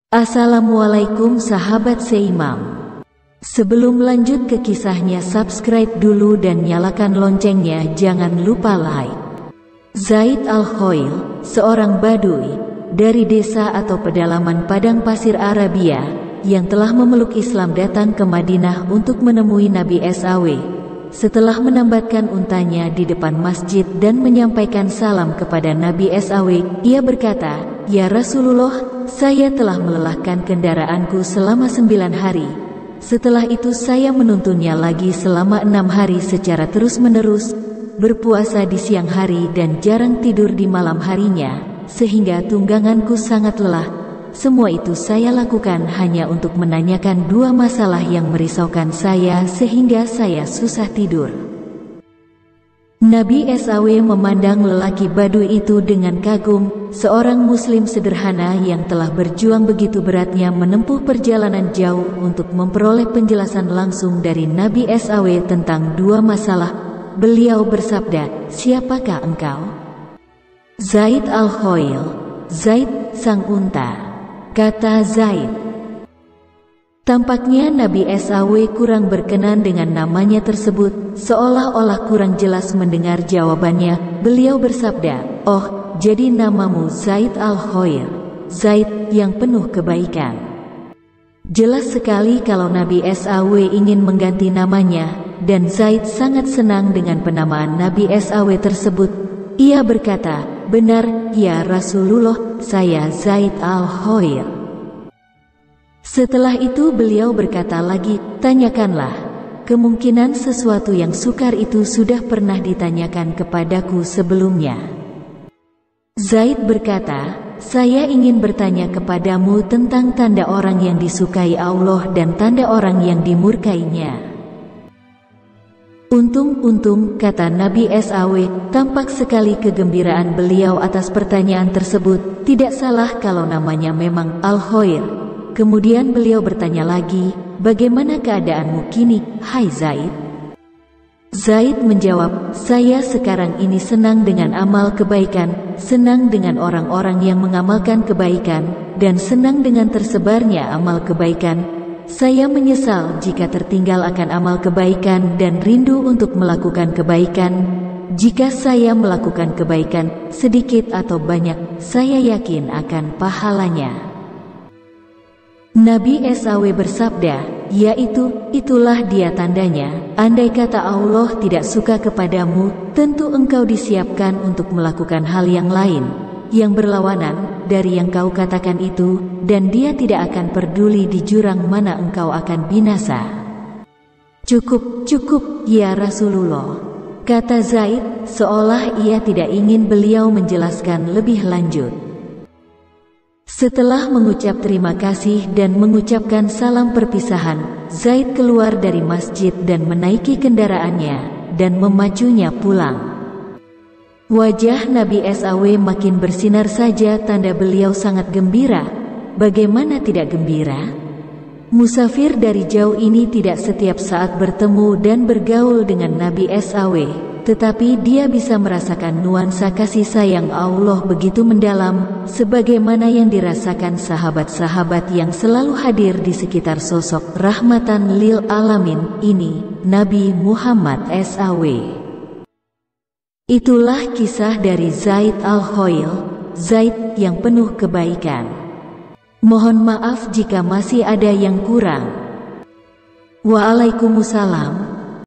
Assalamualaikum sahabat Seimam. Sebelum lanjut ke kisahnya, subscribe dulu dan nyalakan loncengnya, jangan lupa like. Zaid al-Khail, seorang badui dari desa atau pedalaman padang pasir Arabia yang telah memeluk Islam, datang ke Madinah untuk menemui Nabi SAW. Setelah menambatkan untanya di depan masjid dan menyampaikan salam kepada Nabi SAW, ia berkata, "Ya Rasulullah, saya telah melelahkan kendaraanku selama 9 hari. Setelah itu saya menuntunnya lagi selama 6 hari secara terus-menerus, berpuasa di siang hari dan jarang tidur di malam harinya, sehingga tungganganku sangat lelah. Semua itu saya lakukan hanya untuk menanyakan 2 masalah yang merisaukan saya sehingga saya susah tidur." Nabi SAW memandang lelaki badui itu dengan kagum, seorang muslim sederhana yang telah berjuang begitu beratnya menempuh perjalanan jauh untuk memperoleh penjelasan langsung dari Nabi SAW tentang 2 masalah. Beliau bersabda, "Siapakah engkau?" "Zaid al-Khail." "Zaid, sang unta," kata Zaid. Tampaknya Nabi SAW kurang berkenan dengan namanya tersebut, seolah-olah kurang jelas mendengar jawabannya. Beliau bersabda, "Oh, jadi namamu Zaid al-Khair, Zaid yang penuh kebaikan." Jelas sekali kalau Nabi SAW ingin mengganti namanya, dan Zaid sangat senang dengan penamaan Nabi SAW tersebut. Ia berkata, "Benar, ya Rasulullah, saya Zaid al-Khair." Setelah itu beliau berkata lagi, "Tanyakanlah. Kemungkinan sesuatu yang sukar itu sudah pernah ditanyakan kepadaku sebelumnya." Zaid berkata, "Saya ingin bertanya kepadamu tentang tanda orang yang disukai Allah dan tanda orang yang dimurkainya." "Untung," kata Nabi SAW. Tampak sekali kegembiraan beliau atas pertanyaan tersebut. Tidak salah kalau namanya memang Al-Khair. Kemudian beliau bertanya lagi, "Bagaimana keadaanmu kini, hai Zaid?" Zaid menjawab, "Saya sekarang ini senang dengan amal kebaikan, senang dengan orang-orang yang mengamalkan kebaikan, dan senang dengan tersebarnya amal kebaikan. Saya menyesal jika tertinggal akan amal kebaikan dan rindu untuk melakukan kebaikan. Jika saya melakukan kebaikan, sedikit atau banyak, saya yakin akan pahalanya." Nabi SAW bersabda, itulah dia tandanya. Andai kata Allah tidak suka kepadamu, tentu engkau disiapkan untuk melakukan hal yang lain, yang berlawanan dari yang kau katakan itu, dan dia tidak akan peduli di jurang mana engkau akan binasa." Cukup, ya Rasulullah," kata Zaid, seolah ia tidak ingin beliau menjelaskan lebih lanjut. Setelah mengucap terima kasih dan mengucapkan salam perpisahan, Zaid keluar dari masjid dan menaiki kendaraannya dan memacunya pulang. Wajah Nabi SAW makin bersinar saja, tanda beliau sangat gembira. Bagaimana tidak gembira? Musafir dari jauh ini tidak setiap saat bertemu dan bergaul dengan Nabi SAW, tetapi dia bisa merasakan nuansa kasih sayang Allah begitu mendalam, sebagaimana yang dirasakan sahabat-sahabat yang selalu hadir di sekitar sosok rahmatan lil alamin ini, Nabi Muhammad SAW. Itulah kisah dari Zaid al-Khail, Zaid yang penuh kebaikan. Mohon maaf jika masih ada yang kurang. Waalaikumsalam